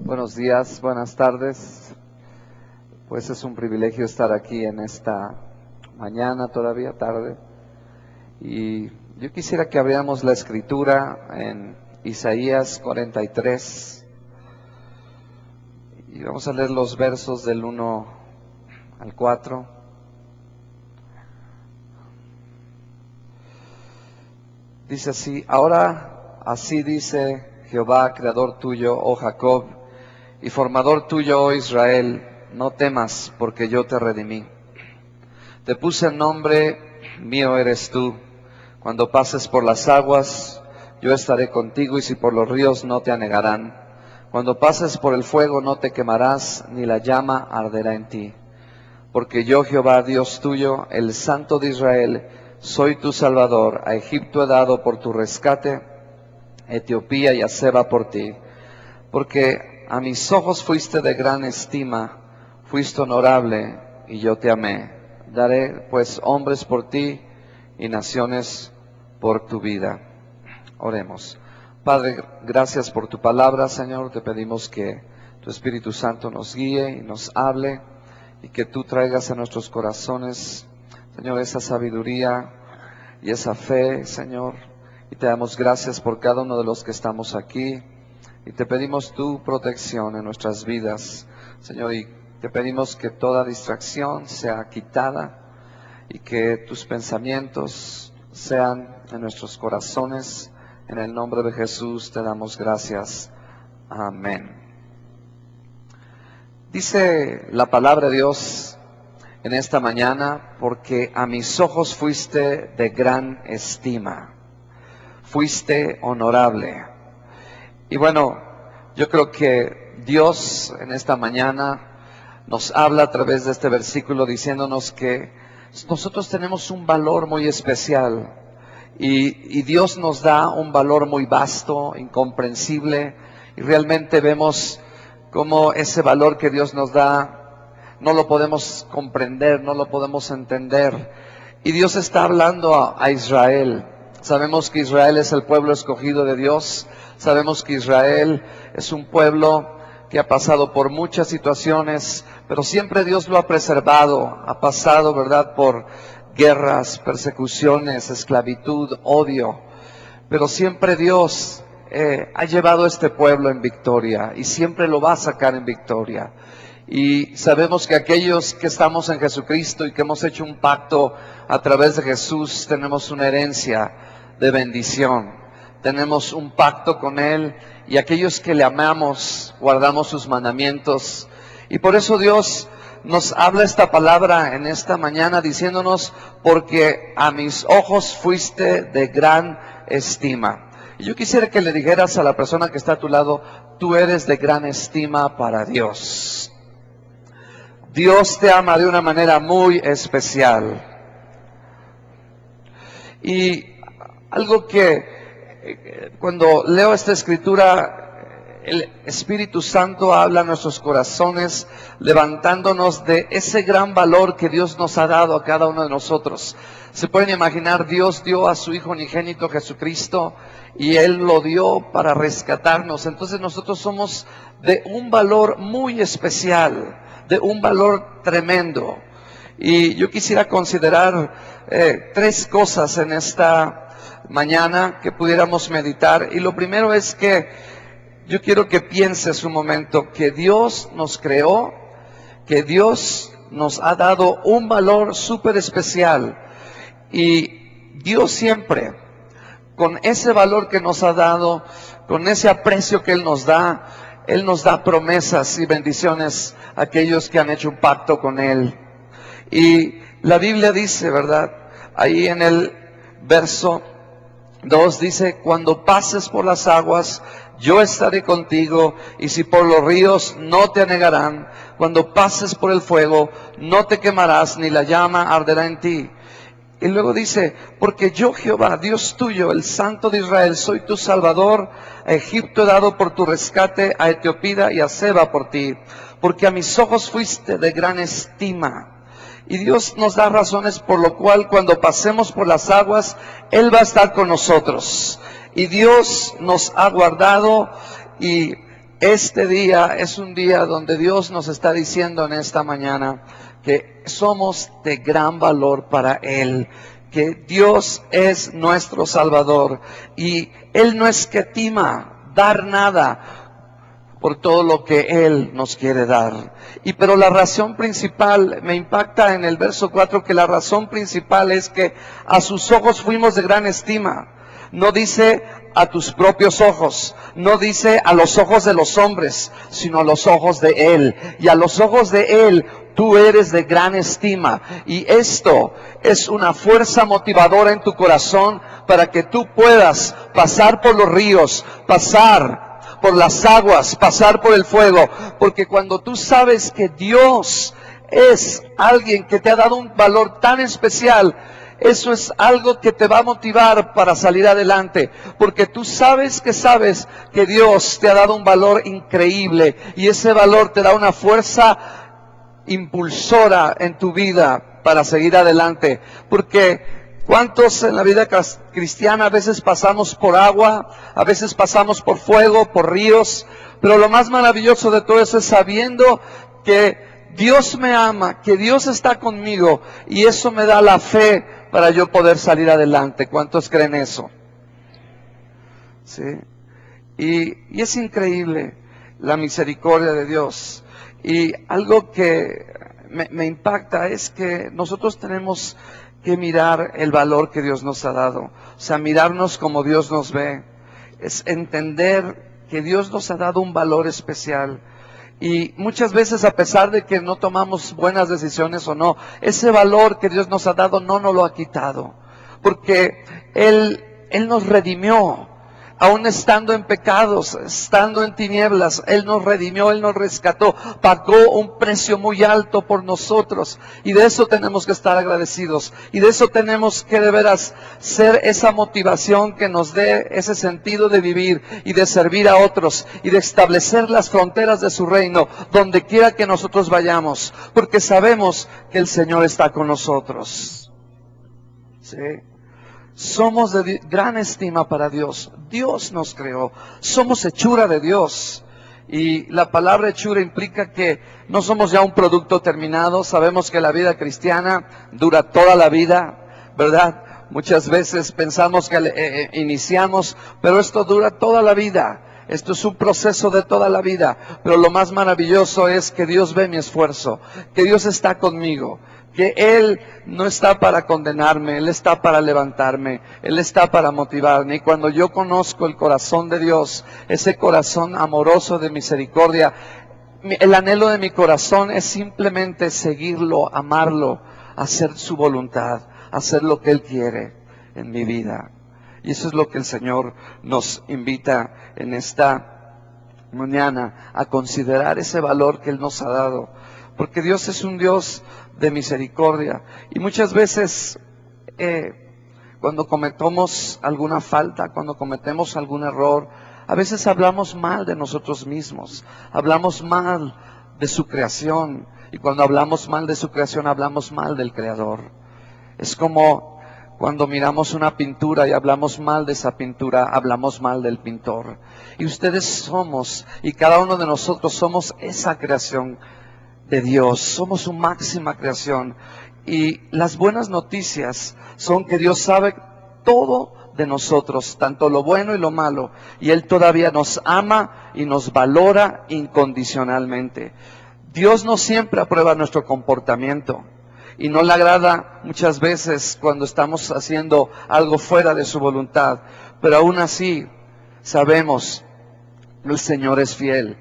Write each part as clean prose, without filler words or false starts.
Buenos días, buenas tardes. Pues es un privilegio estar aquí en esta mañana, todavía tarde. Y yo quisiera que abriéramos la escritura en Isaías 43. Y vamos a leer los versos del 1 al 4. Dice así: Ahora así dice Jehová, creador tuyo, oh Jacob, y formador tuyo, oh Israel, no temas, porque yo te redimí. Te puse el nombre, mío eres tú. Cuando pases por las aguas, yo estaré contigo, y si por los ríos, no te anegarán. Cuando pases por el fuego, no te quemarás, ni la llama arderá en ti. Porque yo, Jehová, Dios tuyo, el Santo de Israel, soy tu Salvador. A Egipto he dado por tu rescate, Etiopía y a Seba por ti. Porque a mis ojos fuiste de gran estima, fuiste honorable, y yo te amé. Daré pues hombres por ti y naciones por tu vida. Oremos. Padre, gracias por tu palabra, Señor. Te pedimos que tu Espíritu Santo nos guíe y nos hable, y que tú traigas a nuestros corazones, Señor, esa sabiduría y esa fe, Señor. Y te damos gracias por cada uno de los que estamos aquí. Y te pedimos tu protección en nuestras vidas, Señor, y te pedimos que toda distracción sea quitada y que tus pensamientos sean en nuestros corazones. En el nombre de Jesús te damos gracias. Amén. Dice la palabra de Dios en esta mañana: porque a mis ojos fuiste de gran estima, fuiste honorable. Y bueno, yo creo que Dios en esta mañana nos habla a través de este versículo diciéndonos que nosotros tenemos un valor muy especial, y Dios nos da un valor muy vasto, incomprensible, y realmente vemos cómo ese valor que Dios nos da no lo podemos comprender, no lo podemos entender. Y Dios está hablando a Israel. Sabemos que Israel es el pueblo escogido de Dios. Sabemos que Israel es un pueblo que ha pasado por muchas situaciones, pero siempre Dios lo ha preservado. Ha pasado, ¿verdad?, por guerras, persecuciones, esclavitud, odio. Pero siempre Dios ha llevado a este pueblo en victoria, y siempre lo va a sacar en victoria. Y sabemos que aquellos que estamos en Jesucristo y que hemos hecho un pacto a través de Jesús, tenemos una herencia de bendición. Tenemos un pacto con Él, y aquellos que le amamos, guardamos sus mandamientos. Y por eso Dios nos habla esta palabra en esta mañana diciéndonos: porque a mis ojos fuiste de gran estima. Y yo quisiera que le dijeras a la persona que está a tu lado: tú eres de gran estima para Dios. Dios te ama de una manera muy especial. Y algo que cuando leo esta escritura, el Espíritu Santo habla a nuestros corazones, levantándonos de ese gran valor que Dios nos ha dado a cada uno de nosotros. Se pueden imaginar, Dios dio a su Hijo unigénito Jesucristo, y Él lo dio para rescatarnos. Entonces nosotros somos de un valor muy especial, de un valor tremendo. Y yo quisiera considerar tres cosas en esta mañana que pudiéramos meditar. Y lo primero es que yo quiero que pienses un momento que Dios nos creó, que Dios nos ha dado un valor súper especial, y Dios siempre, con ese valor que nos ha dado, con ese aprecio que Él nos da promesas y bendiciones a aquellos que han hecho un pacto con Él. Y la Biblia dice, ¿verdad?, ahí en el verso 2 dice: cuando pases por las aguas, yo estaré contigo, y si por los ríos, no te anegarán. Cuando pases por el fuego, no te quemarás, ni la llama arderá en ti. Y luego dice: porque yo, Jehová, Dios tuyo, el Santo de Israel, soy tu Salvador. A Egipto he dado por tu rescate, a Etiopía y a Seba por ti. Porque a mis ojos fuiste de gran estima. Y Dios nos da razones por lo cual cuando pasemos por las aguas, Él va a estar con nosotros. Y Dios nos ha guardado, y este día es un día donde Dios nos está diciendo en esta mañana que somos de gran valor para Él, que Dios es nuestro Salvador y Él no escatima dar nada por todo lo que Él nos quiere dar. Pero la razón principal, me impacta en el verso 4, que la razón principal es que a sus ojos fuimos de gran estima. No dice a tus propios ojos, no dice a los ojos de los hombres, sino a los ojos de Él. Y a los ojos de Él, tú eres de gran estima. Y esto es una fuerza motivadora en tu corazón para que tú puedas pasar por los ríos, pasar por las aguas, pasar por el fuego. Porque cuando tú sabes que Dios es alguien que te ha dado un valor tan especial, eso es algo que te va a motivar para salir adelante, porque tú sabes que Dios te ha dado un valor increíble, y ese valor te da una fuerza impulsora en tu vida para seguir adelante. Porque ¿cuántos en la vida cristiana a veces pasamos por agua, a veces pasamos por fuego, por ríos? Pero lo más maravilloso de todo eso es sabiendo que Dios me ama, que Dios está conmigo, y eso me da la fe para yo poder salir adelante. ¿Cuántos creen eso? ¿Sí? Y es increíble la misericordia de Dios. Y algo que me impacta es que nosotros tenemos que mirar el valor que Dios nos ha dado. O sea, mirarnos como Dios nos ve. Es entender que Dios nos ha dado un valor especial. Y muchas veces, a pesar de que no tomamos buenas decisiones o no, ese valor que Dios nos ha dado no nos lo ha quitado. Porque Él nos redimió. Aún estando en pecados, estando en tinieblas, Él nos redimió, Él nos rescató, pagó un precio muy alto por nosotros. Y de eso tenemos que estar agradecidos. Y de eso tenemos que de veras ser esa motivación que nos dé ese sentido de vivir y de servir a otros y de establecer las fronteras de su reino donde quiera que nosotros vayamos. Porque sabemos que el Señor está con nosotros. ¿Sí? Somos de gran estima para Dios. Dios nos creó. Somos hechura de Dios. Y la palabra hechura implica que no somos ya un producto terminado. Sabemos que la vida cristiana dura toda la vida, ¿verdad? Muchas veces pensamos que iniciamos, pero esto dura toda la vida. Esto es un proceso de toda la vida. Pero lo más maravilloso es que Dios ve mi esfuerzo, que Dios está conmigo, que Él no está para condenarme, Él está para levantarme, Él está para motivarme. Y cuando yo conozco el corazón de Dios, ese corazón amoroso de misericordia, el anhelo de mi corazón es simplemente seguirlo, amarlo, hacer su voluntad, hacer lo que Él quiere en mi vida. Y eso es lo que el Señor nos invita en esta mañana, a considerar ese valor que Él nos ha dado. Porque Dios es un Dios de misericordia. Y muchas veces cuando cometemos alguna falta, cuando cometemos algún error, a veces hablamos mal de nosotros mismos, hablamos mal de su creación. Y cuando hablamos mal de su creación, hablamos mal del Creador. Es como cuando miramos una pintura y hablamos mal de esa pintura, hablamos mal del pintor. Y ustedes somos, y cada uno de nosotros somos esa creación de Dios, somos su máxima creación. Y las buenas noticias son que Dios sabe todo de nosotros, tanto lo bueno y lo malo, y Él todavía nos ama y nos valora incondicionalmente. Dios no siempre aprueba nuestro comportamiento y no le agrada muchas veces cuando estamos haciendo algo fuera de su voluntad, pero aún así sabemos que el Señor es fiel.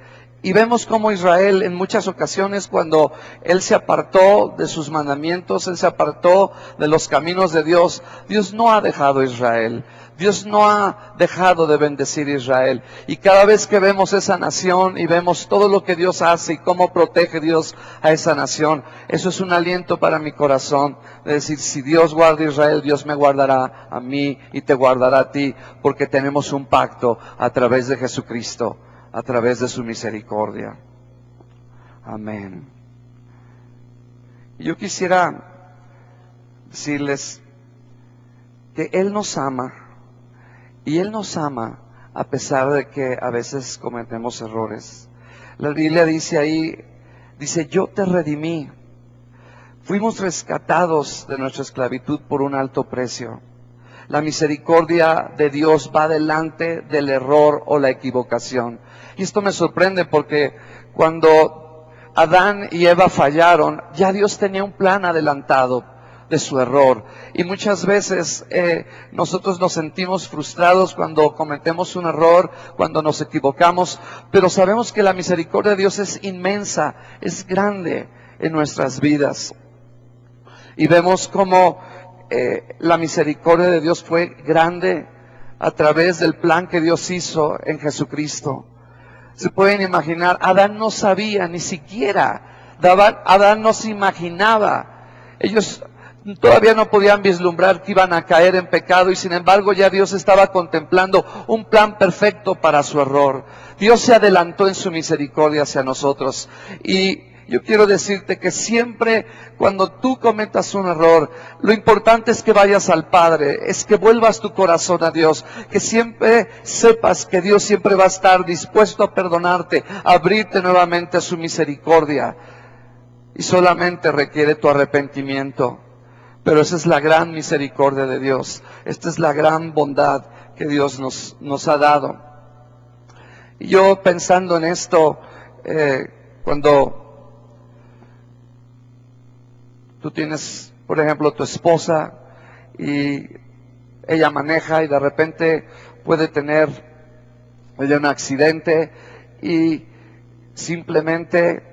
Y vemos como Israel en muchas ocasiones, cuando Él se apartó de sus mandamientos, Él se apartó de los caminos de Dios, Dios no ha dejado a Israel. Dios no ha dejado de bendecir a Israel. Y cada vez que vemos esa nación y vemos todo lo que Dios hace y cómo protege Dios a esa nación, eso es un aliento para mi corazón. De decir, si Dios guarda a Israel, Dios me guardará a mí y te guardará a ti, porque tenemos un pacto a través de Jesucristo, a través de su misericordia. Amén. Yo quisiera decirles que Él nos ama, y Él nos ama a pesar de que a veces cometemos errores. La Biblia dice ahí, dice, yo te redimí. Fuimos rescatados de nuestra esclavitud por un alto precio. La misericordia de Dios va delante del error o la equivocación. Y esto me sorprende porque cuando Adán y Eva fallaron, ya Dios tenía un plan adelantado de su error. Y muchas veces nosotros nos sentimos frustrados cuando cometemos un error, cuando nos equivocamos, pero sabemos que la misericordia de Dios es inmensa, es grande en nuestras vidas. Y vemos cómo la misericordia de Dios fue grande a través del plan que Dios hizo en Jesucristo. Se pueden imaginar, Adán no sabía ni siquiera, Adán no se imaginaba, ellos todavía no podían vislumbrar que iban a caer en pecado y sin embargo ya Dios estaba contemplando un plan perfecto para su error. Dios se adelantó en su misericordia hacia nosotros y yo quiero decirte que siempre cuando tú cometas un error, lo importante es que vayas al Padre, es que vuelvas tu corazón a Dios, que siempre sepas que Dios siempre va a estar dispuesto a perdonarte, a abrirte nuevamente a su misericordia. Y solamente requiere tu arrepentimiento. Pero esa es la gran misericordia de Dios. Esta es la gran bondad que Dios nos ha dado. Y yo pensando en esto, cuando tú tienes, por ejemplo, tu esposa y ella maneja y de repente puede tener ella un accidente y simplemente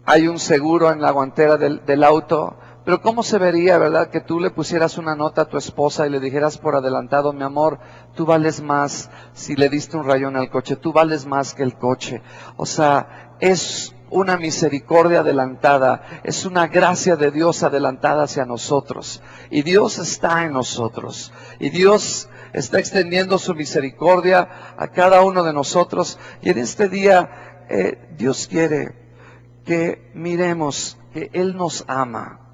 hay un seguro en la guantera del auto, pero ¿cómo se vería, verdad, que tú le pusieras una nota a tu esposa y le dijeras por adelantado, mi amor, tú vales más si le diste un rayón al coche, tú vales más que el coche? O sea, es una misericordia adelantada, es una gracia de Dios adelantada hacia nosotros. Y Dios está en nosotros. Y Dios está extendiendo su misericordia a cada uno de nosotros. Y en este día, Dios quiere que miremos que Él nos ama.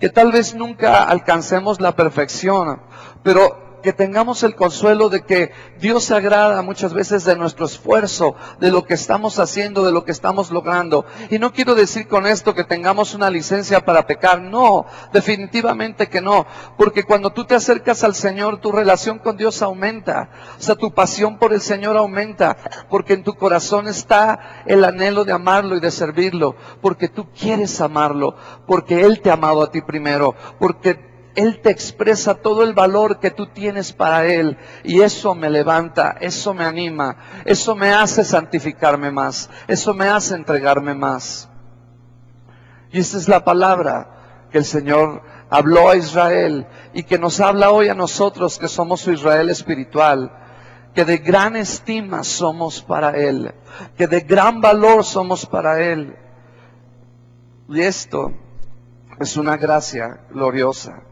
Que tal vez nunca alcancemos la perfección, pero que tengamos el consuelo de que Dios se agrada muchas veces de nuestro esfuerzo, de lo que estamos haciendo, de lo que estamos logrando. Y no quiero decir con esto que tengamos una licencia para pecar, no, definitivamente que no, porque cuando tú te acercas al Señor, tu relación con Dios aumenta, o sea, tu pasión por el Señor aumenta, porque en tu corazón está el anhelo de amarlo y de servirlo, porque tú quieres amarlo, porque Él te ha amado a ti primero, porque Él te expresa todo el valor que tú tienes para Él y eso me levanta, eso me anima, eso me hace santificarme más, eso me hace entregarme más. Y esta es la palabra que el Señor habló a Israel y que nos habla hoy a nosotros que somos su Israel espiritual, que de gran estima somos para Él, que de gran valor somos para Él. Y esto es una gracia gloriosa.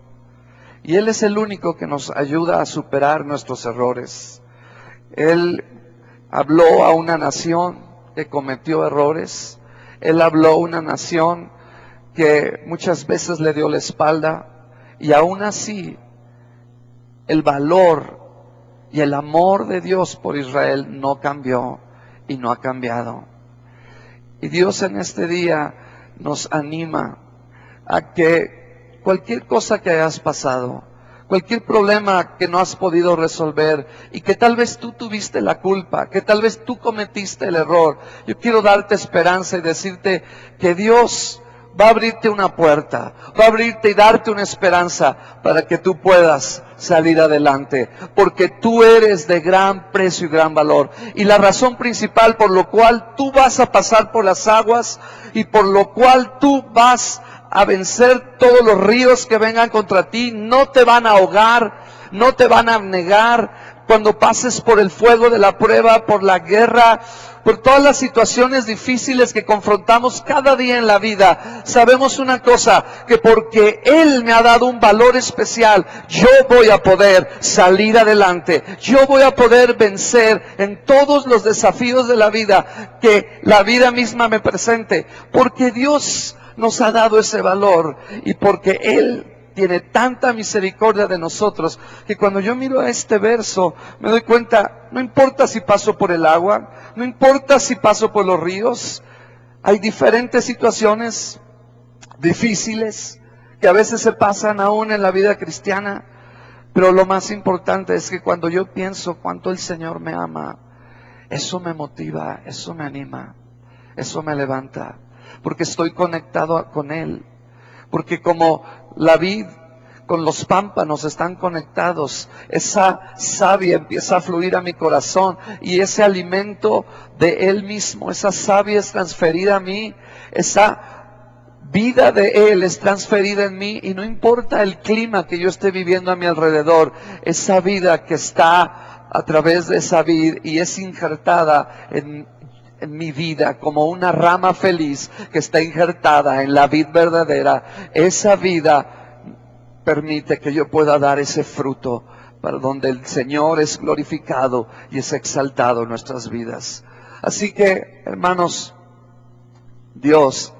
Y Él es el único que nos ayuda a superar nuestros errores. Él habló a una nación que cometió errores. Él habló a una nación que muchas veces le dio la espalda. Y aún así, el valor y el amor de Dios por Israel no cambió y no ha cambiado. Y Dios en este día nos anima a que cualquier cosa que hayas pasado, cualquier problema que no has podido resolver y que tal vez tú tuviste la culpa, que tal vez tú cometiste el error, yo quiero darte esperanza y decirte que Dios va a abrirte una puerta, va a abrirte y darte una esperanza para que tú puedas salir adelante, porque tú eres de gran precio y gran valor. Y la razón principal por lo cual tú vas a pasar por las aguas y por lo cual tú vas a vencer todos los ríos que vengan contra ti, no te van a ahogar, no te van a abnegar. Cuando pases por el fuego de la prueba, por la guerra, por todas las situaciones difíciles que confrontamos cada día en la vida, sabemos una cosa, que porque Él me ha dado un valor especial, yo voy a poder salir adelante, yo voy a poder vencer en todos los desafíos de la vida que la vida misma me presente, porque Dios nos ha dado ese valor y porque Él tiene tanta misericordia de nosotros, que cuando yo miro a este verso, me doy cuenta, no importa si paso por el agua, no importa si paso por los ríos, hay diferentes situaciones difíciles que a veces se pasan aún en la vida cristiana, pero lo más importante es que cuando yo pienso cuánto el Señor me ama, eso me motiva, eso me anima, eso me levanta, porque estoy conectado con Él, porque como la vid con los pámpanos están conectados, esa savia empieza a fluir a mi corazón y ese alimento de Él mismo, esa savia es transferida a mí, esa vida de Él es transferida en mí y no importa el clima que yo esté viviendo a mi alrededor, esa vida que está a través de esa vid y es injertada en mi vida como una rama feliz que está injertada en la vid verdadera, esa vida permite que yo pueda dar ese fruto para donde el Señor es glorificado y es exaltado en nuestras vidas. Así que, hermanos, Dios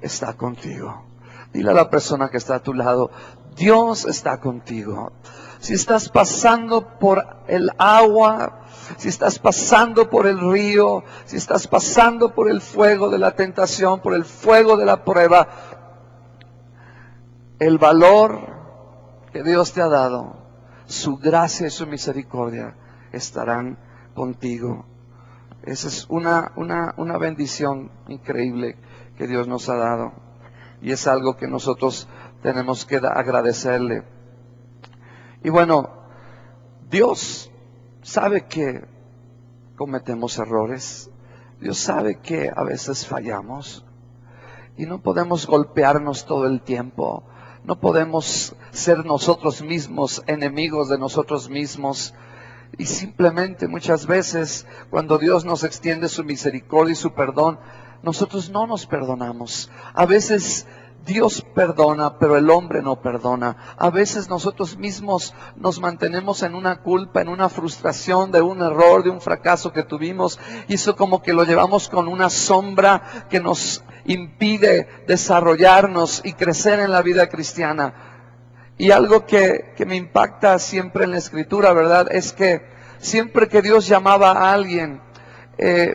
está contigo. Dile a la persona que está a tu lado, Dios está contigo. Si estás pasando por el agua, si estás pasando por el río, si estás pasando por el fuego de la tentación, por el fuego de la prueba, el valor que Dios te ha dado, su gracia y su misericordia estarán contigo. Esa es una bendición increíble que Dios nos ha dado. Y es algo que nosotros tenemos que agradecerle. Y bueno, Dios sabe que cometemos errores. Dios sabe que a veces fallamos. Y no podemos golpearnos todo el tiempo. No podemos ser nosotros mismos enemigos de nosotros mismos. Y simplemente muchas veces cuando Dios nos extiende su misericordia y su perdón, nosotros no nos perdonamos. A veces Dios perdona, pero el hombre no perdona. A veces nosotros mismos nos mantenemos en una culpa, en una frustración de un error, de un fracaso que tuvimos. Y eso como que lo llevamos con una sombra que nos impide desarrollarnos y crecer en la vida cristiana. Y algo que me impacta siempre en la Escritura, ¿verdad? Es que siempre que Dios llamaba a alguien,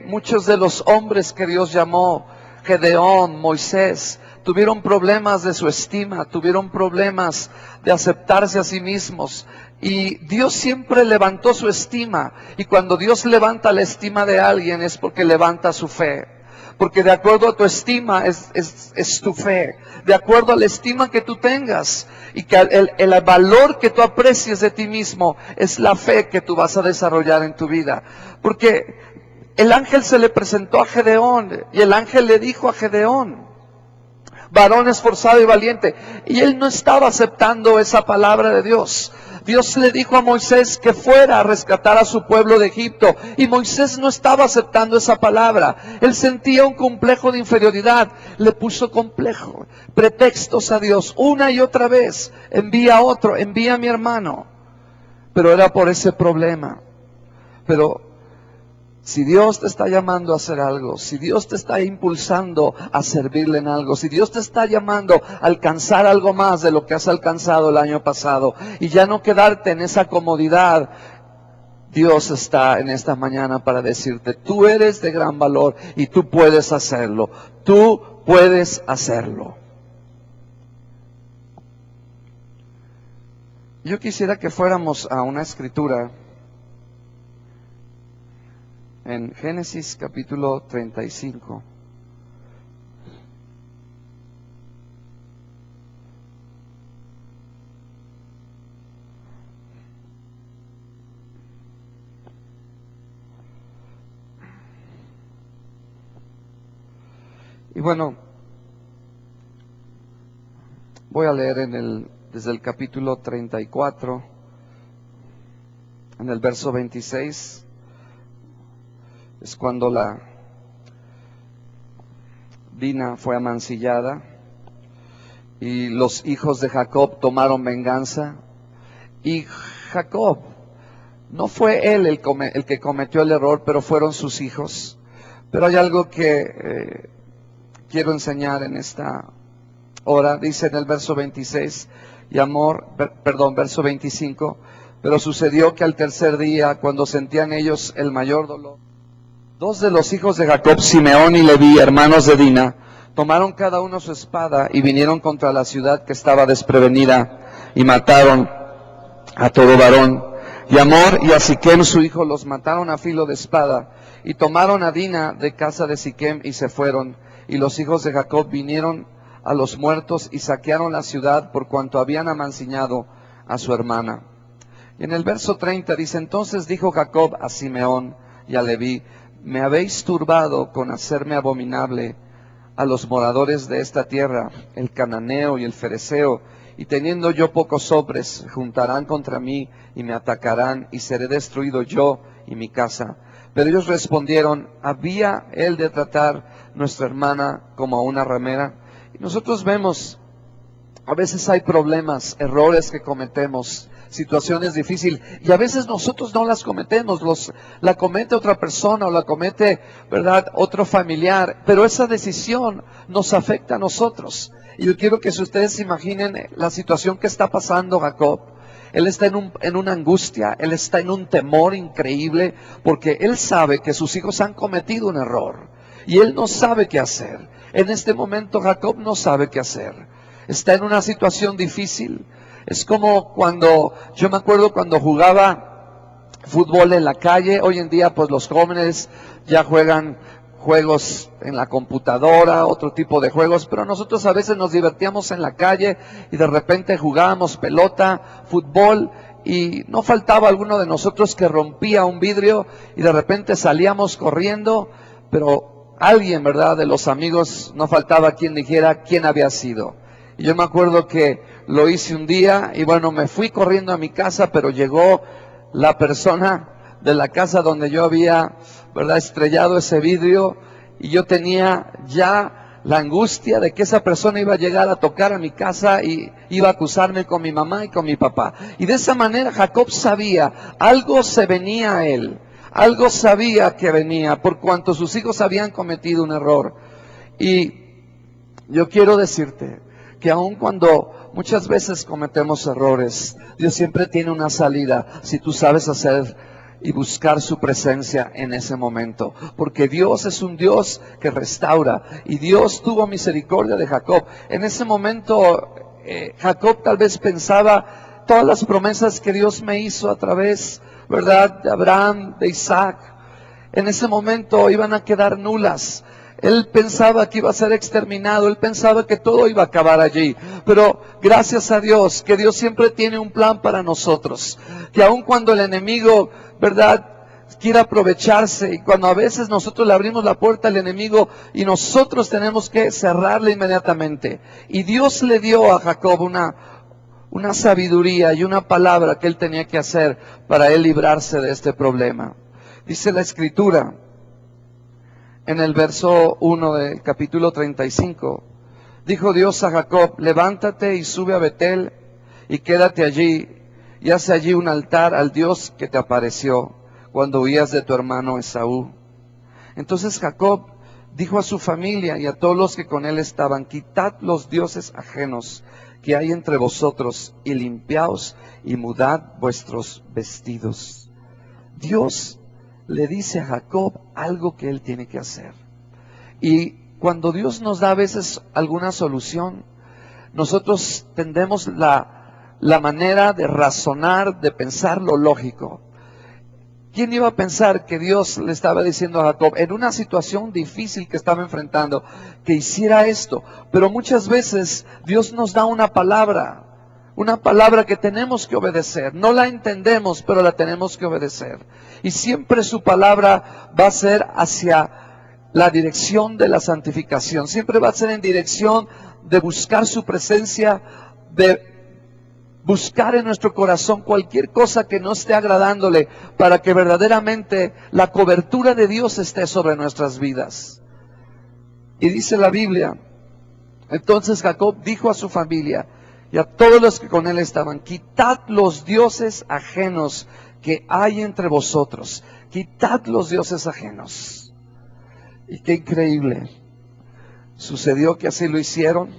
muchos de los hombres que Dios llamó, Gedeón, Moisés, tuvieron problemas de su estima, tuvieron problemas de aceptarse a sí mismos. Y Dios siempre levantó su estima. Y cuando Dios levanta la estima de alguien es porque levanta su fe. Porque de acuerdo a tu estima es tu fe. De acuerdo a la estima que tú tengas y que el valor que tú aprecies de ti mismo es la fe que tú vas a desarrollar en tu vida. Porque el ángel se le presentó a Gedeón y el ángel le dijo a Gedeón, varón esforzado y valiente. Y él no estaba aceptando esa palabra de Dios. Dios le dijo a Moisés que fuera a rescatar a su pueblo de Egipto. Y Moisés no estaba aceptando esa palabra. Él sentía un complejo de inferioridad. Le puso complejo, pretextos a Dios. Una y otra vez. Envía a otro, envía a mi hermano. Pero era por ese problema. Pero si Dios te está llamando a hacer algo, si Dios te está impulsando a servirle en algo, si Dios te está llamando a alcanzar algo más de lo que has alcanzado el año pasado y ya no quedarte en esa comodidad, Dios está en esta mañana para decirte, tú eres de gran valor y tú puedes hacerlo, tú puedes hacerlo. Yo quisiera que fuéramos a una escritura en Génesis capítulo 35. Y bueno, voy a leer desde el capítulo 34, en el verso 26. Es cuando la Dina fue amancillada y los hijos de Jacob tomaron venganza. Y Jacob, no fue él el que cometió el error, pero fueron sus hijos. Pero hay algo que quiero enseñar en esta hora. Dice en el verso 26, verso 25. Pero sucedió que al tercer día, cuando sentían ellos el mayor dolor, dos de los hijos de Jacob, Simeón y Leví, hermanos de Dina, tomaron cada uno su espada y vinieron contra la ciudad que estaba desprevenida y mataron a todo varón. Y Amor y a Siquem su hijo los mataron a filo de espada, y tomaron a Dina de casa de Siquem y se fueron. Y los hijos de Jacob vinieron a los muertos y saquearon la ciudad por cuanto habían amanciñado a su hermana. Y en el verso 30 dice: entonces dijo Jacob a Simeón y a Leví: me habéis turbado con hacerme abominable a los moradores de esta tierra, el cananeo y el fereceo, y teniendo yo pocos hombres, juntarán contra mí y me atacarán, y seré destruido yo y mi casa. Pero ellos respondieron: ¿había él de tratar nuestra hermana como a una ramera? Y nosotros vemos, a veces hay problemas, errores que cometemos, situaciones difíciles, y a veces nosotros no las cometemos, la comete otra persona o la comete, ¿verdad?, otro familiar, pero esa decisión nos afecta a nosotros. Y yo quiero que si ustedes se imaginen la situación que está pasando Jacob. Él está en una angustia, él está en un temor increíble, porque él sabe que sus hijos han cometido un error, y él no sabe qué hacer. En este momento Jacob no sabe qué hacer. Está en una situación difícil. Es como cuando, yo me acuerdo cuando jugaba fútbol en la calle. Hoy en día pues los jóvenes ya juegan juegos en la computadora, otro tipo de juegos, pero nosotros a veces nos divertíamos en la calle y de repente jugábamos pelota, fútbol, y no faltaba alguno de nosotros que rompía un vidrio y de repente salíamos corriendo, pero alguien, ¿verdad?, de los amigos, no faltaba quien dijera quién había sido. Y yo me acuerdo que lo hice un día y bueno, me fui corriendo a mi casa, pero llegó la persona de la casa donde yo había, ¿verdad?, estrellado ese vidrio, y yo tenía ya la angustia de que esa persona iba a llegar a tocar a mi casa y iba a acusarme con mi mamá y con mi papá. Y de esa manera Jacob sabía, algo se venía a él, algo sabía que venía, por cuanto sus hijos habían cometido un error. Y yo quiero decirte que aun cuando muchas veces cometemos errores, Dios siempre tiene una salida si tú sabes hacer y buscar su presencia en ese momento, porque Dios es un Dios que restaura, y Dios tuvo misericordia de Jacob. En ese momento Jacob tal vez pensaba: todas las promesas que Dios me hizo a través, ¿verdad?, de Abraham, de Isaac, en ese momento iban a quedar nulas. Él pensaba que iba a ser exterminado, él pensaba que todo iba a acabar allí. Pero gracias a Dios, que Dios siempre tiene un plan para nosotros. Que aun cuando el enemigo, ¿verdad?, quiere aprovecharse, y cuando a veces nosotros le abrimos la puerta al enemigo y nosotros tenemos que cerrarla inmediatamente. Y Dios le dio a Jacob una sabiduría y una palabra que él tenía que hacer para él librarse de este problema. Dice la Escritura, en el verso 1 del capítulo 35, dijo Dios a Jacob: levántate y sube a Betel y quédate allí, y haz allí un altar al Dios que te apareció cuando huías de tu hermano Esaú. Entonces Jacob dijo a su familia y a todos los que con él estaban: quitad los dioses ajenos que hay entre vosotros, y limpiaos y mudad vuestros vestidos. Dios le dice a Jacob algo que él tiene que hacer. Y cuando Dios nos da a veces alguna solución, nosotros tendemos la manera de razonar, de pensar lo lógico. ¿Quién iba a pensar que Dios le estaba diciendo a Jacob, en una situación difícil que estaba enfrentando, que hiciera esto? Pero muchas veces Dios nos da una palabra que tenemos que obedecer. No la entendemos, pero la tenemos que obedecer. Y siempre su palabra va a ser hacia la dirección de la santificación. Siempre va a ser en dirección de buscar su presencia, de buscar en nuestro corazón cualquier cosa que no esté agradándole, para que verdaderamente la cobertura de Dios esté sobre nuestras vidas. Y dice la Biblia, entonces Jacob dijo a su familia y a todos los que con él estaban: quitad los dioses ajenos que hay entre vosotros. Quitad los dioses ajenos. Y qué increíble. Sucedió que así lo hicieron.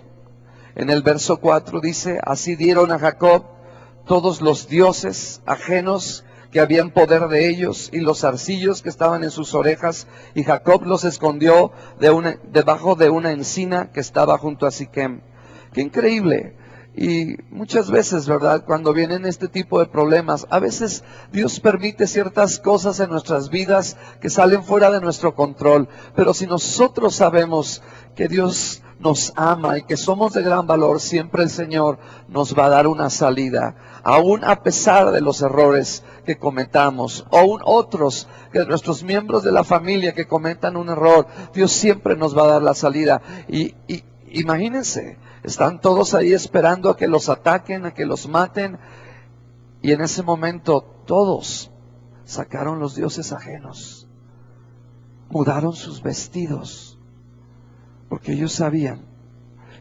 En el verso 4 dice, así dieron a Jacob todos los dioses ajenos que habían poder de ellos, y los zarcillos que estaban en sus orejas, y Jacob los escondió debajo de una encina que estaba junto a Siquem. ¡Qué increíble! Y muchas veces, ¿verdad?, cuando vienen este tipo de problemas, a veces Dios permite ciertas cosas en nuestras vidas que salen fuera de nuestro control. Pero si nosotros sabemos que Dios nos ama y que somos de gran valor, siempre el Señor nos va a dar una salida, aún a pesar de los errores que cometamos, o aún otros, que nuestros miembros de la familia que cometan un error, Dios siempre nos va a dar la salida. Y imagínense, están todos ahí esperando a que los ataquen, a que los maten, y en ese momento todos sacaron los dioses ajenos, mudaron sus vestidos, porque ellos sabían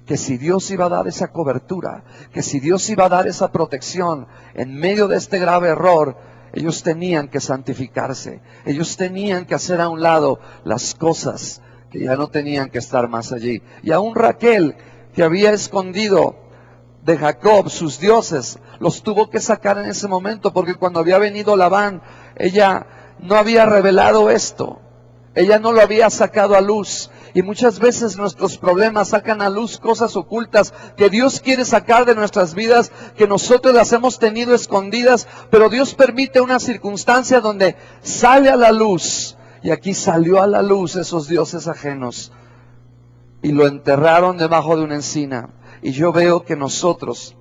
que si Dios iba a dar esa cobertura, que si Dios iba a dar esa protección en medio de este grave error, ellos tenían que santificarse, ellos tenían que hacer a un lado las cosas que ya no tenían que estar más allí. Y aún Raquel, que había escondido de Jacob sus dioses, los tuvo que sacar en ese momento, porque cuando había venido Labán, ella no había revelado esto, ella no lo había sacado a luz. Y muchas veces nuestros problemas sacan a luz cosas ocultas que Dios quiere sacar de nuestras vidas, que nosotros las hemos tenido escondidas, pero Dios permite una circunstancia donde sale a la luz. Y aquí salió a la luz esos dioses ajenos, y lo enterraron debajo de una encina. Y yo veo que nosotros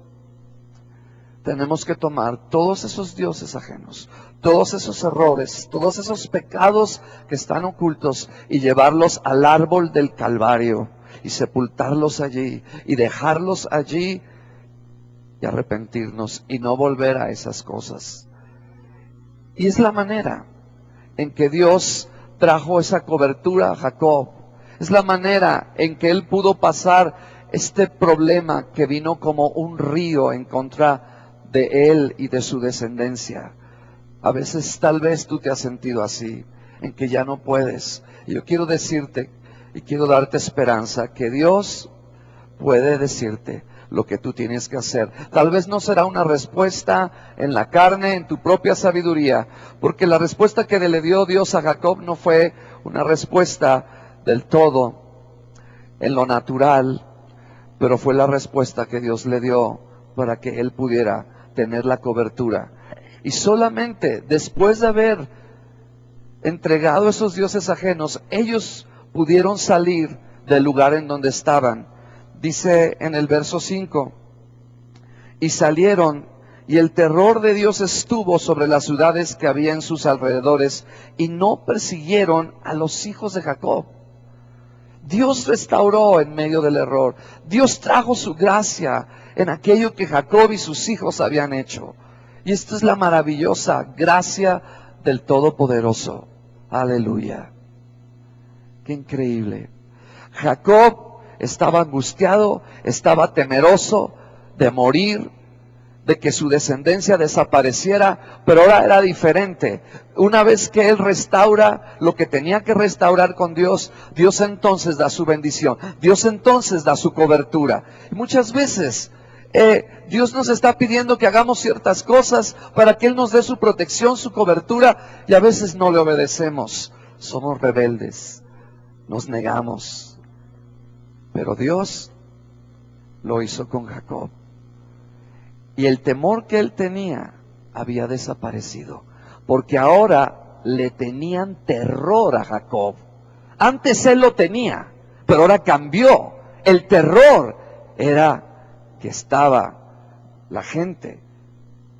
tenemos que tomar todos esos dioses ajenos, todos esos errores, todos esos pecados que están ocultos, y llevarlos al árbol del Calvario y sepultarlos allí y dejarlos allí y arrepentirnos y no volver a esas cosas. Y es la manera en que Dios trajo esa cobertura a Jacob. Es la manera en que él pudo pasar este problema que vino como un río en contra de él y de su descendencia. A veces tal vez tú te has sentido así, en que ya no puedes. Y yo quiero decirte y quiero darte esperanza que Dios puede decirte lo que tú tienes que hacer. Tal vez no será una respuesta en la carne, en tu propia sabiduría, porque la respuesta que le dio Dios a Jacob no fue una respuesta del todo en lo natural, pero fue la respuesta que Dios le dio para que él pudiera tener la cobertura. Y solamente después de haber entregado esos dioses ajenos, ellos pudieron salir del lugar en donde estaban. Dice en el verso 5, y salieron, y el terror de Dios estuvo sobre las ciudades que había en sus alrededores, y no persiguieron a los hijos de Jacob. Dios restauró en medio del error. Dios trajo su gracia en aquello que Jacob y sus hijos habían hecho. Y esta es la maravillosa gracia del Todopoderoso. Aleluya. Qué increíble. Jacob estaba angustiado, estaba temeroso de morir, de que su descendencia desapareciera, pero ahora era diferente. Una vez que él restaura lo que tenía que restaurar con Dios, Dios entonces da su bendición, Dios entonces da su cobertura. Y muchas veces Dios nos está pidiendo que hagamos ciertas cosas para que Él nos dé su protección, su cobertura, y a veces no le obedecemos. Somos rebeldes, nos negamos. Pero Dios lo hizo con Jacob. Y el temor que él tenía había desaparecido, porque ahora le tenían terror a Jacob. Antes él lo tenía, pero ahora cambió. El terror era que la gente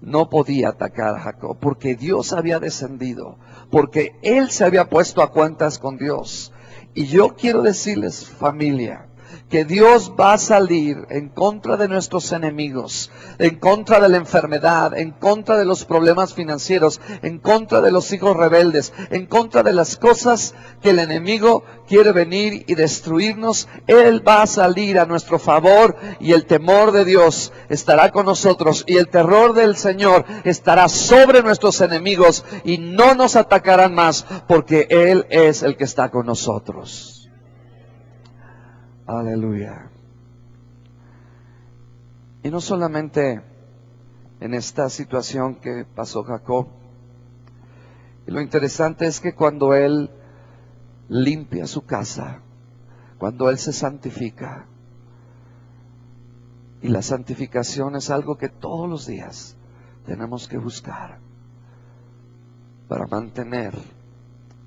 no podía atacar a Jacob, porque Dios había descendido, porque él se había puesto a cuentas con Dios. Y yo quiero decirles, familia, que Dios va a salir en contra de nuestros enemigos, en contra de la enfermedad, en contra de los problemas financieros, en contra de los hijos rebeldes, en contra de las cosas que el enemigo quiere venir y destruirnos. Él va a salir a nuestro favor, y el temor de Dios estará con nosotros, y el terror del Señor estará sobre nuestros enemigos, y no nos atacarán más, porque Él es el que está con nosotros. Aleluya. Y no solamente en esta situación que pasó Jacob. Y lo interesante es que cuando él limpia su casa, cuando él se santifica, y la santificación es algo que todos los días tenemos que buscar para mantener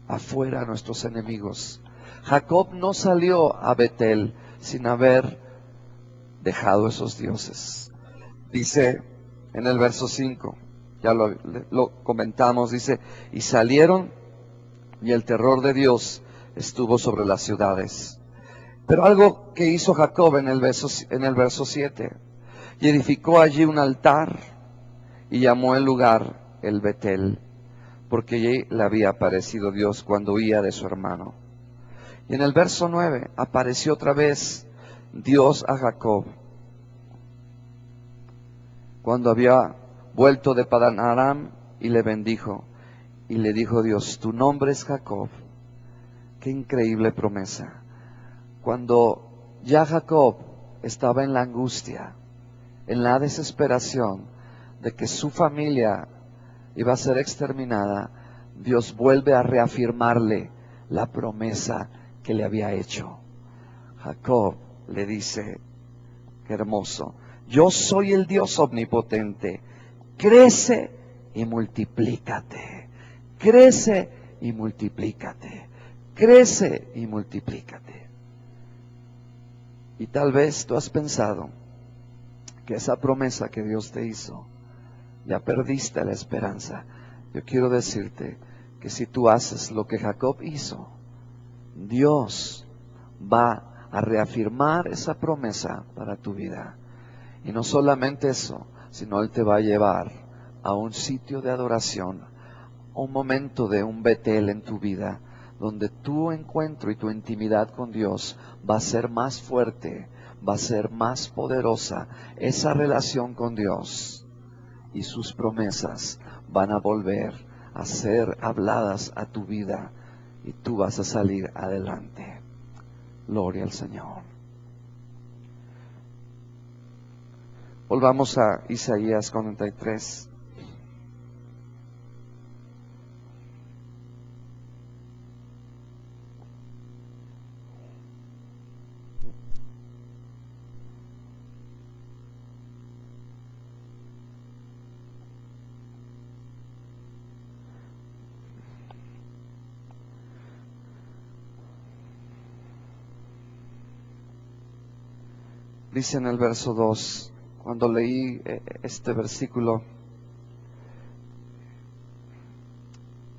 afuera a nuestros enemigos. Jacob no salió a Betel sin haber dejado esos dioses. Dice en el verso 5, ya lo comentamos, dice, y salieron y el terror de Dios estuvo sobre las ciudades. Pero algo que hizo Jacob en el verso 7, y edificó allí un altar y llamó el lugar el Betel, porque allí le había aparecido Dios cuando huía de su hermano. Y en el verso 9 apareció otra vez Dios a Jacob, cuando había vuelto de Padán Aram, y le bendijo. Y le dijo Dios, tu nombre es Jacob. Qué increíble promesa. Cuando ya Jacob estaba en la angustia, en la desesperación de que su familia iba a ser exterminada, Dios vuelve a reafirmarle la promesa que le había hecho. Jacob le dice, qué hermoso, yo soy el Dios omnipotente, crece y multiplícate, crece y multiplícate, crece y multiplícate. Y tal vez tú has pensado que esa promesa que Dios te hizo, ya perdiste la esperanza. Yo quiero decirte que si tú haces lo que Jacob hizo, Dios va a reafirmar esa promesa para tu vida. Y no solamente eso, sino Él te va a llevar a un sitio de adoración, un momento de un Betel en tu vida, donde tu encuentro y tu intimidad con Dios va a ser más fuerte, va a ser más poderosa. Esa relación con Dios y sus promesas van a volver a ser habladas a tu vida y tú vas a salir adelante. Gloria al Señor. Volvamos a Isaías 43. Dice en el verso 2, cuando leí este versículo,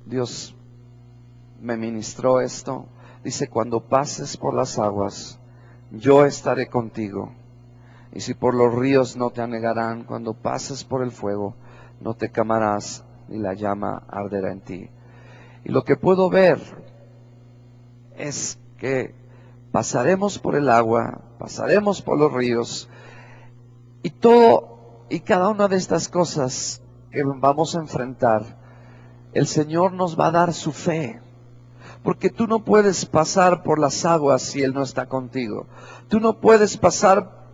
Dios me ministró esto. Dice, cuando pases por las aguas, yo estaré contigo. Y si por los ríos no te anegarán, cuando pases por el fuego, no te quemarás, ni la llama arderá en ti. Y lo que puedo ver es que pasaremos por el agua, pasaremos por los ríos, y todo y cada una de estas cosas que vamos a enfrentar, el Señor nos va a dar su fe. Porque tú no puedes pasar por las aguas si Él no está contigo. Tú no puedes pasar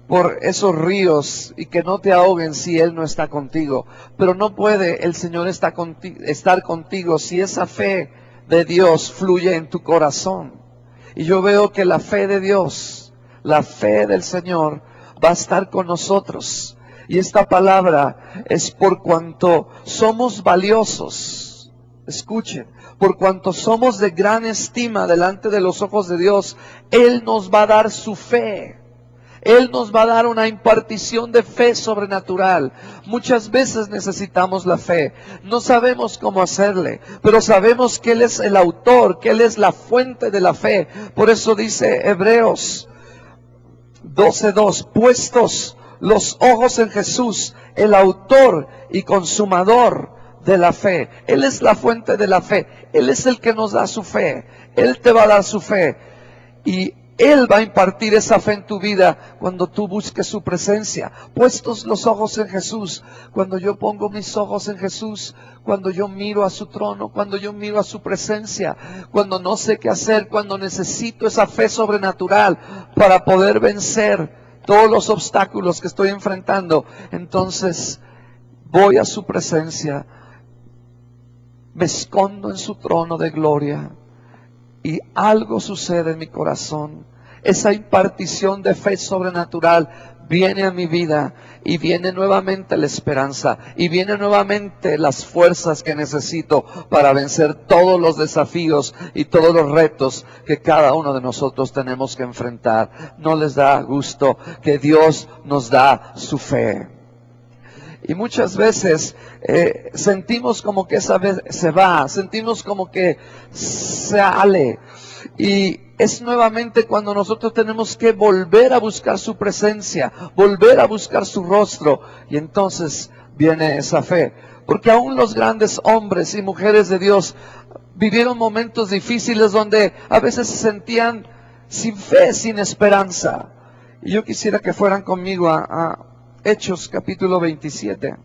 por esos ríos y que no te ahoguen si Él no está contigo. Pero no puede el Señor estar contigo si esa fe de Dios fluye en tu corazón. Y yo veo que la fe de Dios, la fe del Señor va a estar con nosotros. Y esta palabra es por cuanto somos valiosos. Escuchen, por cuanto somos de gran estima delante de los ojos de Dios, Él nos va a dar su fe. Él nos va a dar una impartición de fe sobrenatural. Muchas veces necesitamos la fe. No sabemos cómo hacerle, pero sabemos que Él es el autor, que Él es la fuente de la fe. Por eso dice Hebreos 12:2, puestos los ojos en Jesús, el autor y consumador de la fe. Él es la fuente de la fe. Él es el que nos da su fe. Él te va a dar su fe. Y Él va a impartir esa fe en tu vida cuando tú busques su presencia. Puestos los ojos en Jesús. Cuando yo pongo mis ojos en Jesús, cuando yo miro a su trono, cuando yo miro a su presencia, cuando no sé qué hacer, cuando necesito esa fe sobrenatural para poder vencer todos los obstáculos que estoy enfrentando, entonces voy a su presencia, me escondo en su trono de gloria y algo sucede en mi corazón. Esa impartición de fe sobrenatural viene a mi vida y viene nuevamente la esperanza y viene nuevamente las fuerzas que necesito para vencer todos los desafíos y todos los retos que cada uno de nosotros tenemos que enfrentar. ¿No les da gusto que Dios nos da su fe? Y muchas veces sentimos como que esa vez se va, sentimos como que sale. Y es nuevamente cuando nosotros tenemos que volver a buscar su presencia, volver a buscar su rostro. Y entonces viene esa fe. Porque aún los grandes hombres y mujeres de Dios vivieron momentos difíciles donde a veces se sentían sin fe, sin esperanza. Y yo quisiera que fueran conmigo a Hechos capítulo 27.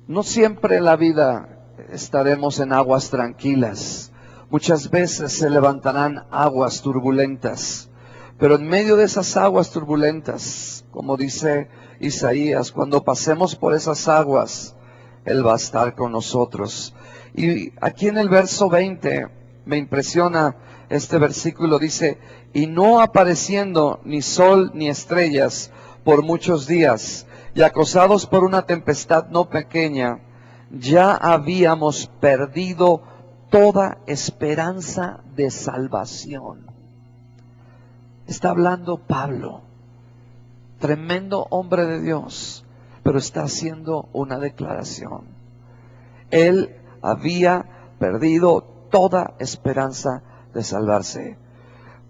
No siempre en la vida estaremos en aguas tranquilas. Muchas veces se levantarán aguas turbulentas. Pero en medio de esas aguas turbulentas, como dice Isaías, cuando pasemos por esas aguas, Él va a estar con nosotros. Y aquí en el verso 20 me impresiona este versículo, dice, y no apareciendo ni sol ni estrellas por muchos días, y acosados por una tempestad no pequeña, ya habíamos perdido toda esperanza de salvación. Está hablando Pablo, tremendo hombre de Dios, pero está haciendo una declaración. Él había perdido toda esperanza de salvarse,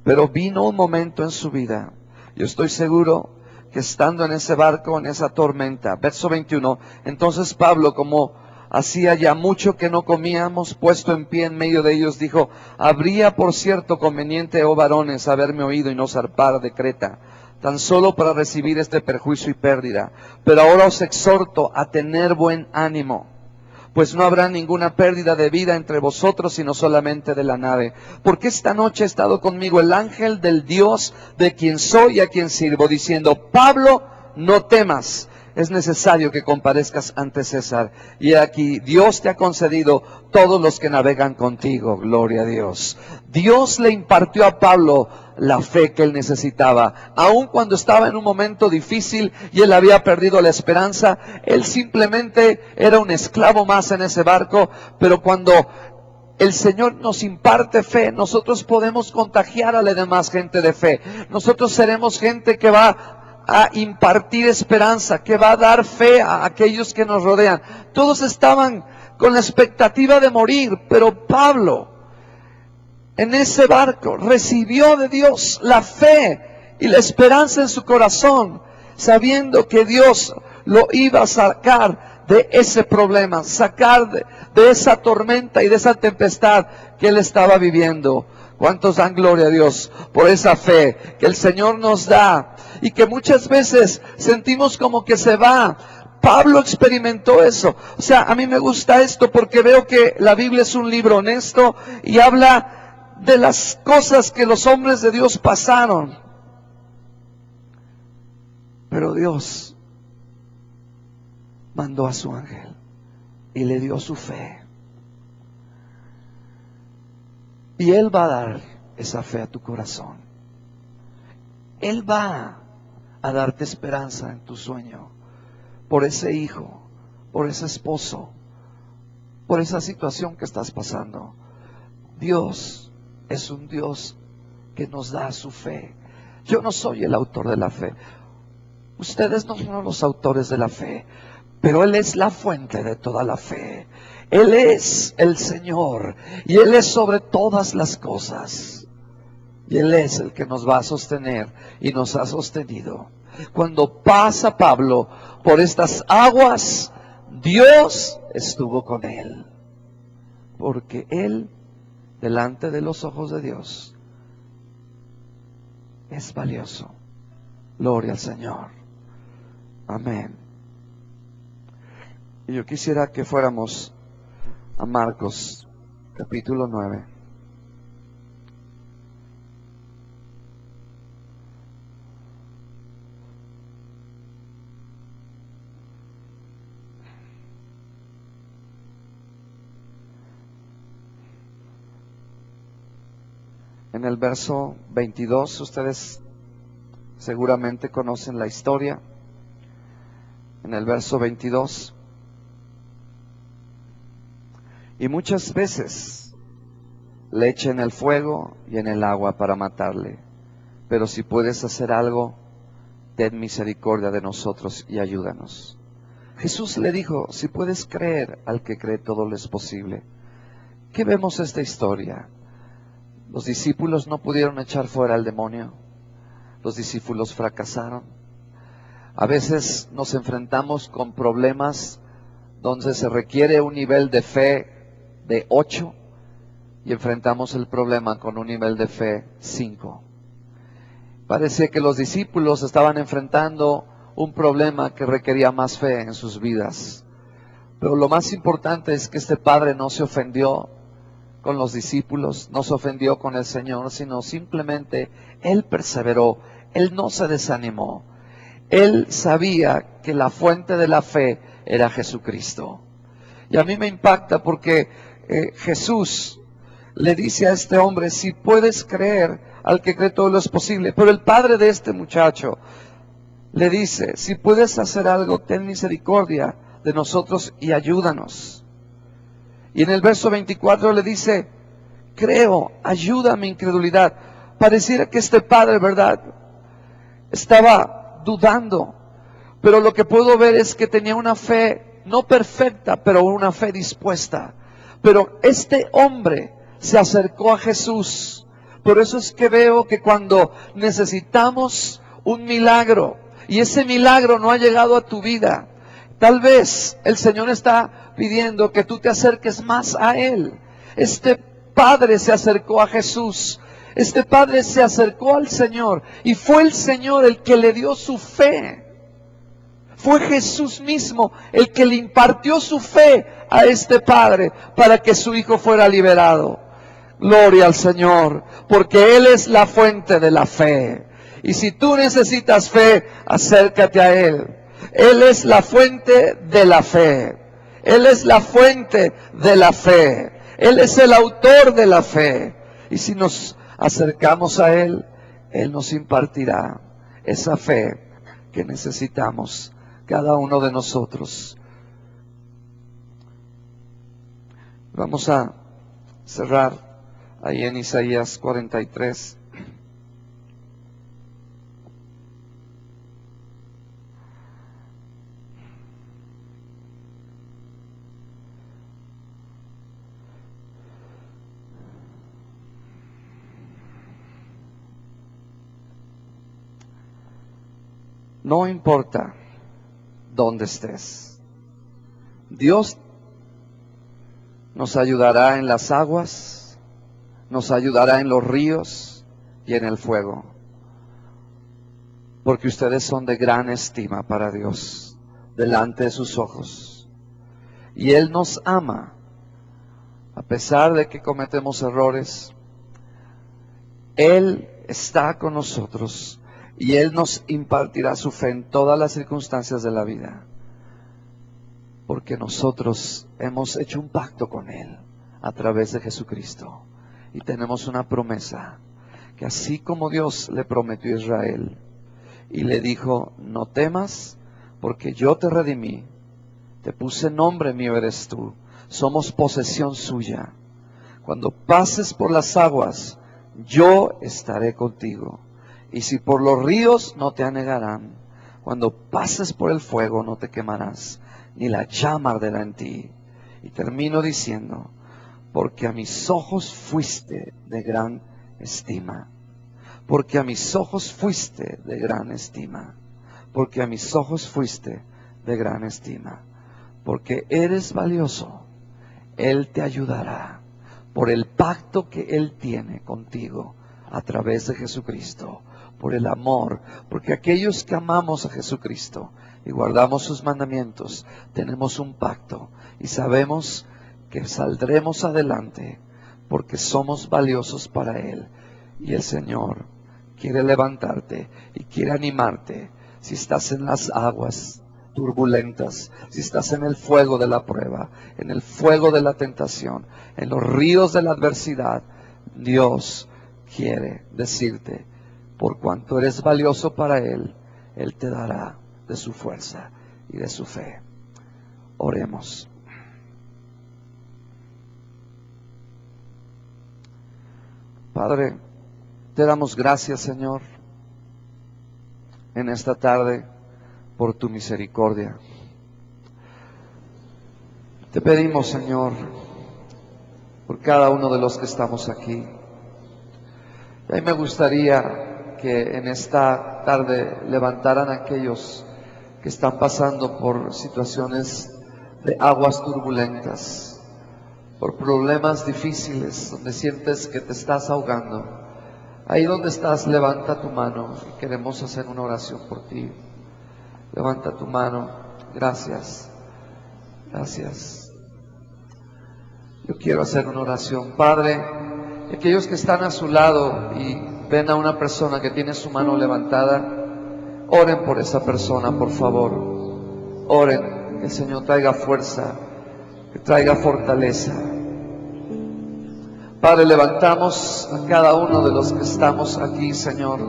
pero vino un momento en su vida, yo estoy seguro que estando en ese barco, en esa tormenta, verso 21, entonces Pablo, como hacía ya mucho que no comíamos, puesto en pie en medio de ellos, dijo, habría por cierto conveniente, oh varones, haberme oído y no zarpar de Creta, tan solo para recibir este perjuicio y pérdida. Pero ahora os exhorto a tener buen ánimo, pues no habrá ninguna pérdida de vida entre vosotros, sino solamente de la nave. Porque esta noche ha estado conmigo el ángel del Dios de quien soy y a quien sirvo, diciendo, Pablo, no temas, es necesario que comparezcas ante César. Y aquí Dios te ha concedido todos los que navegan contigo. Gloria a Dios. Dios le impartió a Pablo la fe que él necesitaba. Aun cuando estaba en un momento difícil y él había perdido la esperanza, él simplemente era un esclavo más en ese barco. Pero cuando el Señor nos imparte fe, nosotros podemos contagiar a la demás gente de fe. Nosotros seremos gente que va a impartir esperanza, que va a dar fe a aquellos que nos rodean. Todos estaban con la expectativa de morir, pero Pablo en ese barco recibió de Dios la fe y la esperanza en su corazón, sabiendo que Dios lo iba a sacar de ese problema, sacar de esa tormenta y de esa tempestad que él estaba viviendo. ¿Cuántos dan gloria a Dios por esa fe que el Señor nos da y que muchas veces sentimos como que se va? Pablo experimentó eso. O sea, a mí me gusta esto porque veo que la Biblia es un libro honesto y habla de las cosas que los hombres de Dios pasaron. Pero Dios mandó a su ángel y le dio su fe. Y Él va a dar esa fe a tu corazón. Él va a darte esperanza en tu sueño. Por ese hijo, por ese esposo, por esa situación que estás pasando. Dios es un Dios que nos da su fe. Yo no soy el autor de la fe. Ustedes no son los autores de la fe. Pero Él es la fuente de toda la fe. Él es el Señor. Y Él es sobre todas las cosas. Y Él es el que nos va a sostener y nos ha sostenido. Cuando pasa Pablo por estas aguas, Dios estuvo con él. Porque él, delante de los ojos de Dios, es valioso. Gloria al Señor. Amén. Y yo quisiera que fuéramos a Marcos, capítulo 9. En el verso 22, ustedes seguramente conocen la historia. En el verso 22. Y muchas veces le eché en el fuego y en el agua para matarle. Pero si puedes hacer algo, ten misericordia de nosotros y ayúdanos. Jesús le dijo, si puedes creer, al que cree todo le es posible. ¿Qué vemos esta historia? Los discípulos no pudieron echar fuera al demonio. Los discípulos fracasaron. A veces nos enfrentamos con problemas donde se requiere un nivel de fe de 8 y enfrentamos el problema con un nivel de fe 5. Parecía que los discípulos estaban enfrentando un problema que requería más fe en sus vidas. Pero lo más importante es que este padre no se ofendió con los discípulos, no se ofendió con el Señor, sino simplemente él perseveró, él no se desanimó. Él sabía que la fuente de la fe era Jesucristo. Y a mí me impacta porque Jesús le dice a este hombre, si puedes creer, al que cree todo lo es posible. Pero el padre de este muchacho le dice, si puedes hacer algo, ten misericordia de nosotros y ayúdanos. Y en el verso 24 le dice, creo, ayuda a mi incredulidad. Pareciera que este padre, ¿verdad?, estaba dudando. Pero lo que puedo ver es que tenía una fe, no perfecta, pero una fe dispuesta. Pero este hombre se acercó a Jesús. Por eso es que veo que cuando necesitamos un milagro, y ese milagro no ha llegado a tu vida, tal vez el Señor está pidiendo que tú te acerques más a Él. Este padre se acercó a Jesús. Este padre se acercó al Señor y fue el Señor el que le dio su fe. Fue Jesús mismo el que le impartió su fe a este padre para que su hijo fuera liberado. Gloria al Señor, porque Él es la fuente de la fe. Y si tú necesitas fe, acércate a Él. Él es la fuente de la fe. Él es la fuente de la fe. Él es el autor de la fe. Y si nos acercamos a Él, Él nos impartirá esa fe que necesitamos cada uno de nosotros. Vamos a cerrar ahí en Isaías 43. No importa dónde estés, Dios nos ayudará en las aguas, nos ayudará en los ríos y en el fuego, porque ustedes son de gran estima para Dios, delante de sus ojos. Y Él nos ama, a pesar de que cometemos errores. Él está con nosotros. Y Él nos impartirá su fe en todas las circunstancias de la vida. Porque nosotros hemos hecho un pacto con Él a través de Jesucristo. Y tenemos una promesa, que así como Dios le prometió a Israel y le dijo, no temas, porque yo te redimí, te puse nombre mío eres tú, somos posesión suya. Cuando pases por las aguas, yo estaré contigo. Y si por los ríos, no te anegarán. Cuando pases por el fuego, no te quemarás, ni la llama arderá en ti. Y termino diciendo, porque a mis ojos fuiste de gran estima. Porque a mis ojos fuiste de gran estima. Porque a mis ojos fuiste de gran estima. Porque eres valioso. Él te ayudará por el pacto que Él tiene contigo a través de Jesucristo. por el amor, porque aquellos que amamos a Jesucristo y guardamos sus mandamientos, tenemos un pacto y sabemos que saldremos adelante porque somos valiosos para Él. Y el Señor quiere levantarte y quiere animarte. Si estás en las aguas turbulentas, si estás en el fuego de la prueba, en el fuego de la tentación, en los ríos de la adversidad, Dios quiere decirte, por cuanto eres valioso para Él, Él te dará de su fuerza y de su fe. Oremos. Padre, te damos gracias, Señor, en esta tarde por tu misericordia. Te pedimos, Señor, por cada uno de los que estamos aquí. Y a mí me gustaría que en esta tarde levantaran a aquellos que están pasando por situaciones de aguas turbulentas, por problemas difíciles, donde sientes que te estás ahogando. Ahí donde estás, levanta tu mano y queremos hacer una oración por ti. Levanta tu mano. Gracias. Gracias. Yo quiero hacer una oración. Padre, aquellos que están a su lado y ven a una persona que tiene su mano levantada, oren por esa persona, por favor. Oren, que el Señor traiga fuerza, que traiga fortaleza. Padre, levantamos a cada uno de los que estamos aquí, Señor.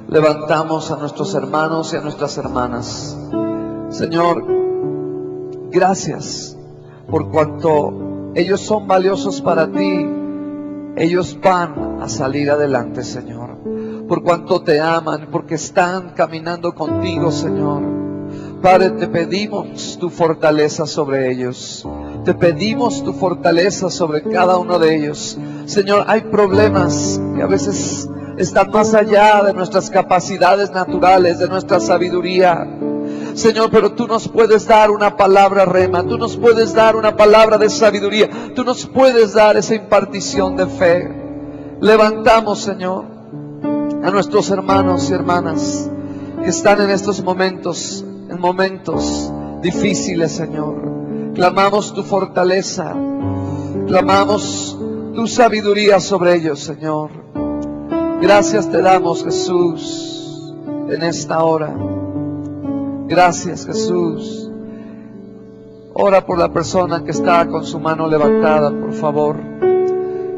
Levantamos a nuestros hermanos y a nuestras hermanas. Señor, gracias por cuanto ellos son valiosos para ti. Ellos van a salir adelante, Señor. Por cuanto te aman, porque están caminando contigo, Señor. Padre, te pedimos tu fortaleza sobre ellos. Te pedimos tu fortaleza sobre cada uno de ellos. Señor, hay problemas que a veces están más allá de nuestras capacidades naturales, de nuestra sabiduría. Señor, pero tú nos puedes dar una palabra rema, tú nos puedes dar una palabra de sabiduría, tú nos puedes dar esa impartición de fe. Levantamos, Señor, a nuestros hermanos y hermanas que están en estos momentos, en momentos difíciles, Señor. Clamamos tu fortaleza, clamamos tu sabiduría sobre ellos, Señor. Gracias te damos, Jesús, en esta hora. Gracias, Jesús. Ora por la persona que está con su mano levantada, por favor.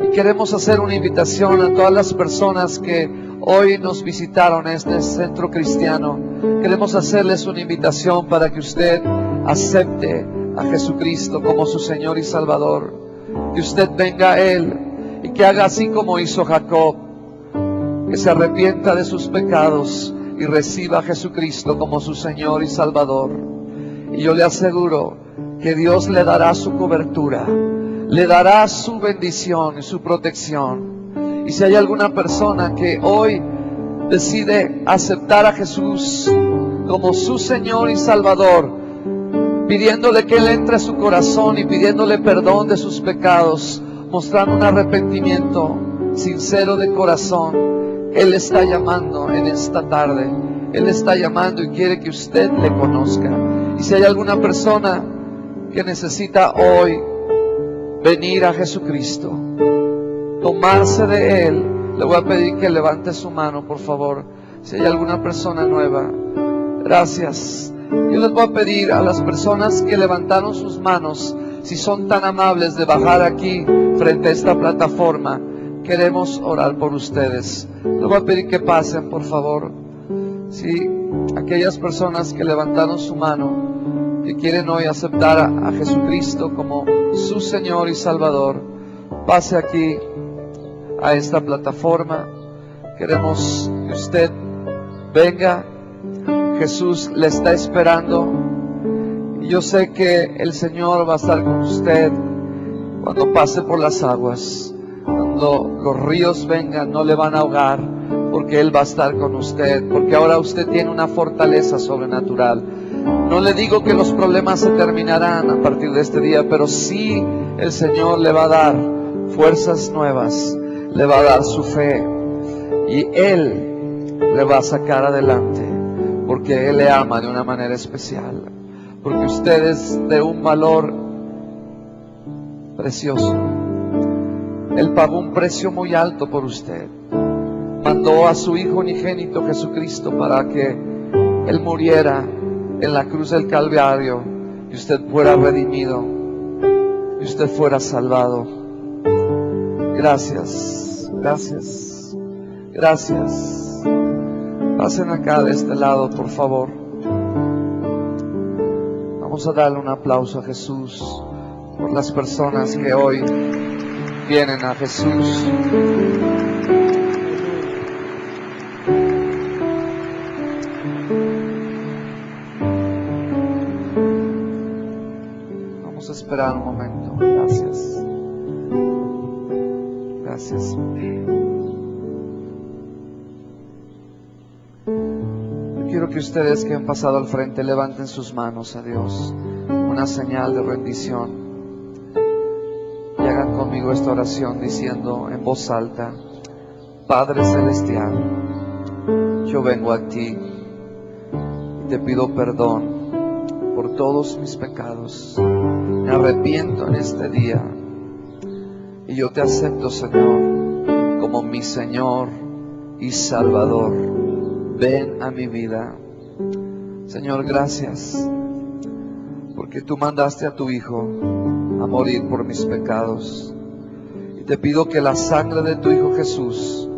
Y queremos hacer una invitación a todas las personas que hoy nos visitaron en este centro cristiano. Queremos hacerles una invitación para que usted acepte a Jesucristo como su Señor y Salvador. Que usted venga a Él y que haga así como hizo Jacob, que se arrepienta de sus pecados y reciba a Jesucristo como su Señor y Salvador. Y yo le aseguro que Dios le dará su cobertura, le dará su bendición y su protección. Y si hay alguna persona que hoy decide aceptar a Jesús como su Señor y Salvador, pidiéndole que Él entre a su corazón y pidiéndole perdón de sus pecados, mostrando un arrepentimiento sincero de corazón, Él está llamando en esta tarde. Él está llamando y quiere que usted le conozca. Y si hay alguna persona que necesita hoy venir a Jesucristo, tomarse de Él, le voy a pedir que levante su mano, por favor. Si hay alguna persona nueva, gracias. Yo les voy a pedir a las personas que levantaron sus manos, si son tan amables de bajar aquí frente a esta plataforma, queremos orar por ustedes. Les voy a pedir que pasen, por favor. Si aquellas personas que levantaron su mano, que quieren hoy aceptar a Jesucristo como su Señor y Salvador, pase aquí a esta plataforma. Queremos que usted venga. Jesús le está esperando. Y yo sé que el Señor va a estar con usted cuando pase por las aguas. Cuando los ríos vengan, no le van a ahogar, porque Él va a estar con usted, porque ahora usted tiene una fortaleza sobrenatural. No le digo que los problemas se terminarán a partir de este día, pero sí el Señor le va a dar fuerzas nuevas, le va a dar su fe, y Él le va a sacar adelante, porque Él le ama de una manera especial, porque usted es de un valor precioso. Él pagó un precio muy alto por usted. Mandó a su Hijo unigénito Jesucristo para que Él muriera en la cruz del Calvario y usted fuera redimido y usted fuera salvado. Gracias, gracias, gracias. Pasen acá de este lado, por favor. Vamos a darle un aplauso a Jesús por las personas que hoy vienen a Jesús. Vamos a esperar un momento. Gracias. Gracias. Quiero que ustedes que han pasado al frente levanten sus manos a Dios, una señal de rendición, y hagan conmigo esta oración diciendo en voz alta: Padre Celestial, yo vengo a ti y te pido perdón por todos mis pecados. Me arrepiento en este día y yo te acepto, Señor, como mi Señor y Salvador. Ven a mi vida. Señor, gracias, porque tú mandaste a tu Hijo a morir por mis pecados. Y te pido que la sangre de tu Hijo Jesús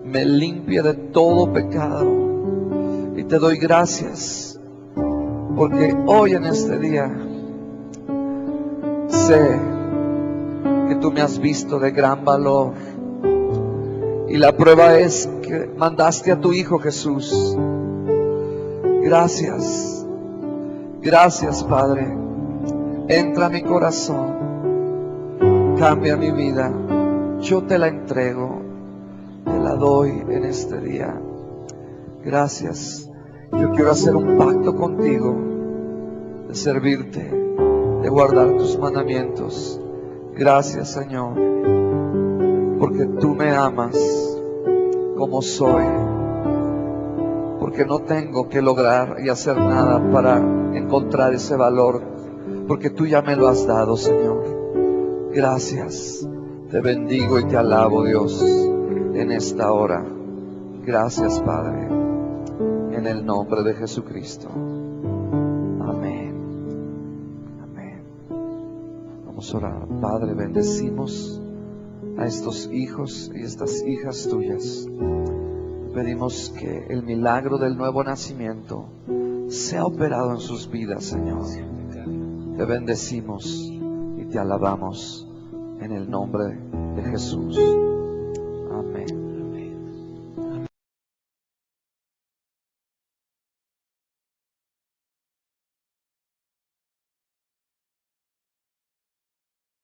me limpie de todo pecado. Y te doy gracias, porque hoy en este día sé que tú me has visto de gran valor. Y la prueba es que mandaste a tu Hijo Jesús. Gracias. Gracias, Padre. Entra a mi corazón. Cambia mi vida. Yo te la entrego. Te la doy en este día. Gracias. Yo quiero hacer un pacto contigo de servirte, de guardar tus mandamientos. Gracias, Señor, porque tú me amas como soy, porque no tengo que lograr y hacer nada para encontrar ese valor, porque tú ya me lo has dado, Señor. Gracias, te bendigo y te alabo, Dios, en esta hora. Gracias, Padre, en el nombre de Jesucristo. Amén. Amén. Vamos a orar. Padre, bendecimos a estos hijos y estas hijas tuyas. Pedimos que el milagro del nuevo nacimiento sea operado en sus vidas, Señor. Te bendecimos y te alabamos en el nombre de Jesús. Amén.